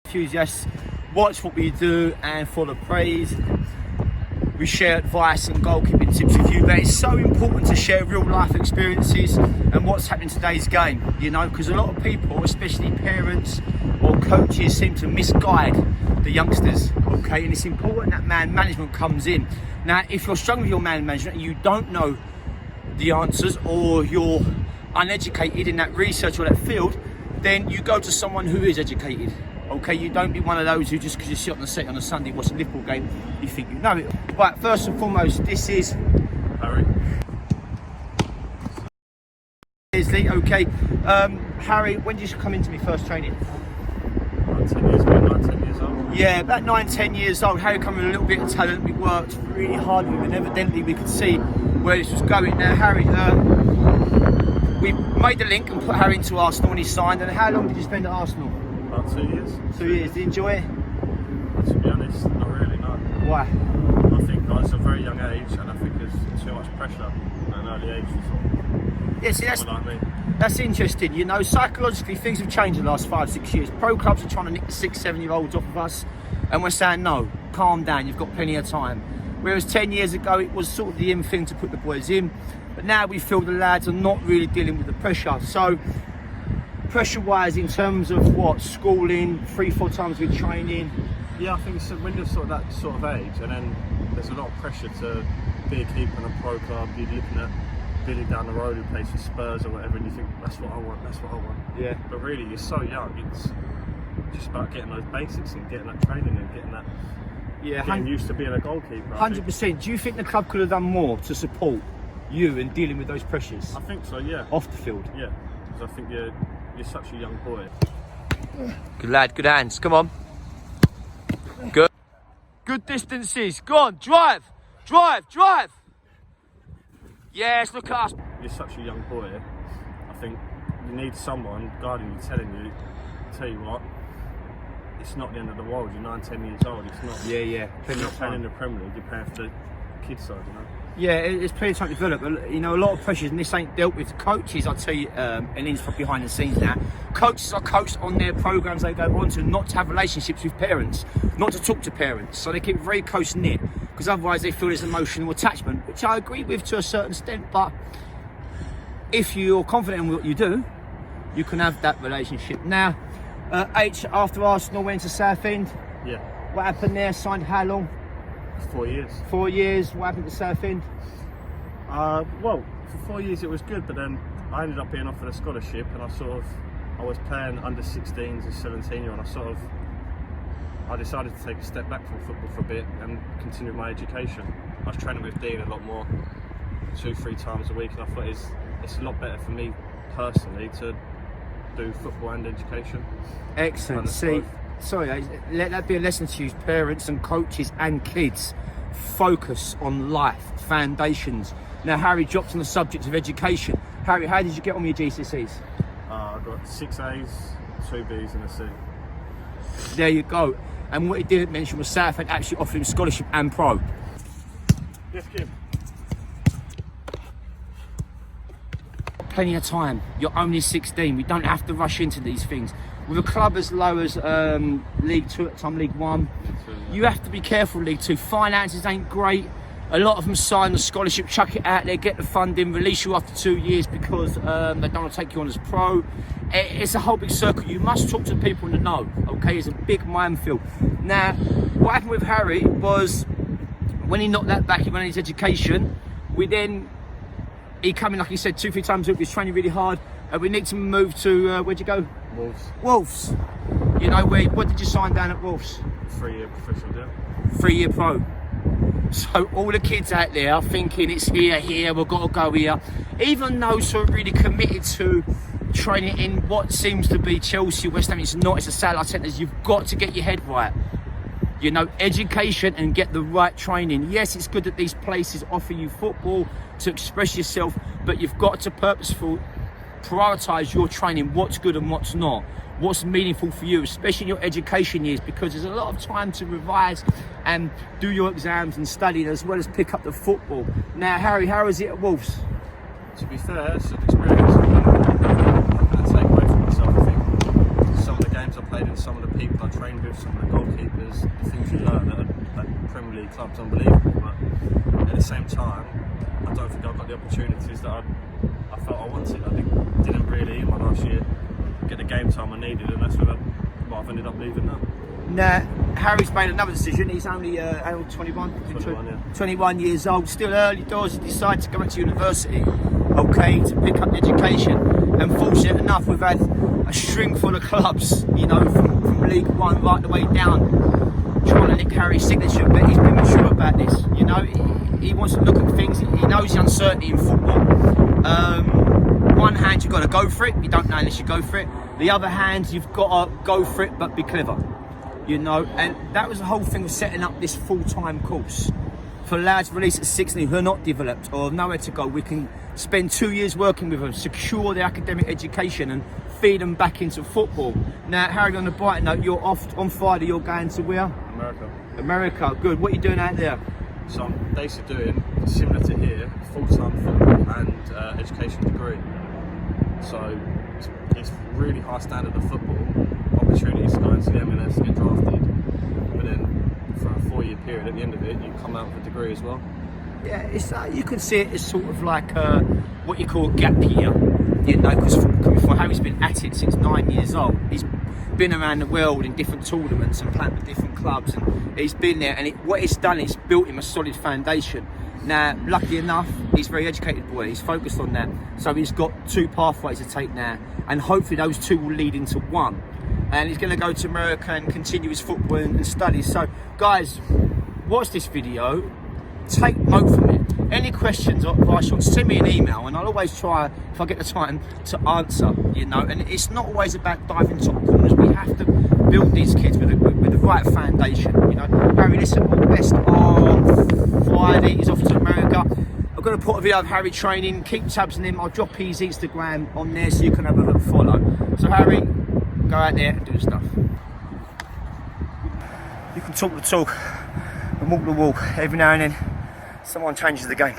Enthusiasts, watch what we do and for the praise. We share advice and goalkeeping tips with you, but it's so important to share real life experiences and what's happening in today's game, you know, because a lot of people, especially parents or coaches, seem to misguide the youngsters, okay? And it's important that man management comes in. Now, if you're struggling with your man management and you don't know the answers, or you're uneducated in that research or that field, then you go to someone who is educated. Okay, you don't be one of those who just because you sit on the set on a Sunday watch a Liverpool game, you think you know it. Right, first and foremost, this is Harry. Leslie, okay. Harry, when did you come into me first training? 10 years ago, 10 years old. Yeah, about 9-10 years old. Harry come with a little bit of talent. We worked really hard with him, and evidently we could see where this was going. Now, Harry, we made the link and put Harry into Arsenal when he signed. And how long did you spend at Arsenal? About 2 years. 2 years. Did you enjoy it? To be honest, not really, no. Why? I think I was a very young age, and I think there's too much pressure at an early age. Yeah, see, that's interesting. You know, psychologically, things have changed in the last 5-6 years. Pro clubs are trying to nick the 6-7-year-olds off of us, and we're saying, no, calm down, you've got plenty of time. Whereas 10 years ago, it was sort of the in thing to put the boys in. But now we feel the lads are not really dealing with the pressure. So, pressure-wise, in terms of what, schooling, 3-4 times with training? Yeah, I think it's when you're sort of that sort of age, and then there's a lot of pressure to be a keeper in a pro club. You're looking at Billy down the road who plays for Spurs or whatever, and you think, that's what I want, that's what I want. Yeah. But really, you're so young, it's just about getting those basics and getting that training and getting used to being a goalkeeper. 100%. Do you think the club could have done more to support you in dealing with those pressures? I think so, yeah. Off the field? Yeah, because I think you're such a young boy. Good lad, good hands, come on. Good. Good distances, go on, drive, drive, drive. Yes, look at us. You're such a young boy. I think you need someone guiding you, telling you, tell you what, it's not the end of the world. You're 9-10 years old. It's not. Yeah. You're not playing in the Premier League. You're playing for the kids side, you know. Yeah, it's plenty of time to develop. But, you know, a lot of pressures, and this ain't dealt with. Coaches, I'll tell you, and it's from behind the scenes now. Coaches are coached on their programs they go on to not to have relationships with parents, not to talk to parents. So they keep very close knit, because otherwise they feel there's emotional attachment, which I agree with to a certain extent. But if you're confident in what you do, you can have that relationship. Now, H, after Arsenal went to Southend. Yeah. What happened there? Signed how long? 4 years. 4 years. What happened to Southend? Well, for 4 years it was good, but then I ended up being offered a scholarship, and I was playing under 16s as 17-year-old, and I decided to take a step back from football for a bit and continue my education. I was training with Dean a lot more, 2-3 times a week, and I thought it's a lot better for me personally to do football and education. Excellent. See, sorry, let that be a lesson to you, parents and coaches and kids. Focus on life, foundations. Now, Harry dropped on the subject of education. Harry, how did you get on with your GCSEs? I got 6 A's, 2 B's and a C. There you go. And what he didn't mention was Southend actually offered him scholarship and pro. Yes, Kim. Plenty of time. You're only 16. We don't have to rush into these things. With a club as low as League 2 at the time, League 1, you have to be careful. League 2 finances ain't great. A lot of them sign the scholarship, chuck it out there, get the funding, release you after 2 years because they don't want to take you on as pro. It's a whole big circle. You must talk to the people in the know. Okay, it's a big minefield. Now, what happened with Harry was when he knocked that back, he went on his education. He come in, like he said, 2-3 times a week. He was training really hard. We need to move to, where'd you go? Wolves. You know, what did you sign down at Wolves? 3-year professional deal. 3-year pro. So all the kids out there are thinking it's here, we've got to go here. Even those who are really committed to training in what seems to be Chelsea, West Ham, it's not, it's a satellite centres. You've got to get your head right. You know, education and get the right training. Yes, it's good that these places offer you football to express yourself, but you've got to prioritise your training, what's good and what's not, what's meaningful for you, especially in your education years, because there's a lot of time to revise and do your exams and study as well as pick up the football. Now, Harry, how is it at Wolves? To be fair, it's an experience I take away from myself. I think some of the games I played played in, some of the people I trained with, some of the goalkeepers, the things you learn at Premier League clubs, unbelievable. But at the same time, I don't think I got the opportunities that I felt I wanted. I didn't really, in my last year, get the game time I needed, and that's what I've ended up leaving now. Now, Harry's made another decision. He's only 21? 21, yeah. 21 years old, still early doors. He decided to go back to university, okay, to pick up education. And fortunate enough, we've had a string full of clubs, you know, from League One right the way down, trying to nick Harry's signature. But he's been mature about this, you know. He wants to look at things. He knows the uncertainty in football. One hand, you've got to go for it. You don't know unless you go for it. The other hand, you've got to go for it, but be clever. You know, and that was the whole thing of setting up this full-time course for lads released at 16 who are not developed or have nowhere to go. We can spend 2 years working with them, secure their academic education and feed them back into football. Now, Harry, on the bright note, you're off on Friday. You're going to where? America. Good. What are you doing out there? So I'm basically doing, similar to here, full-time football and education degree. So it's really high standard of football. Opportunities to go into the MLS, get drafted, but then for a 4-year period, at the end of it, you come out with a degree as well. Yeah, it's you can see it as sort of like what you call a gap year, you know, because coming from Harry's been at it since 9 years old. He's been around the world in different tournaments and playing for different clubs, and he's been there, and what it's done is built him a solid foundation. Now, lucky enough, he's a very educated boy. He's focused on that, so he's got 2 pathways to take now, and hopefully those 2 will lead into one. And he's going to go to America and continue his football and studies. So, guys, watch this video. Take note from it. Any questions or advice, send me an email, and I'll always try, if I get the time, to answer. You know, and it's not always about diving top corners. We have to build these kids with the right foundation. You know, Harry, listen, all the best on Friday. He's off to America. I'm going to put a video of Harry training. Keep tabs on him. I'll drop his Instagram on there so you can have a look, follow. So, Harry, go out there and do stuff. You can talk the talk and walk the walk. Every now and then, someone changes the game.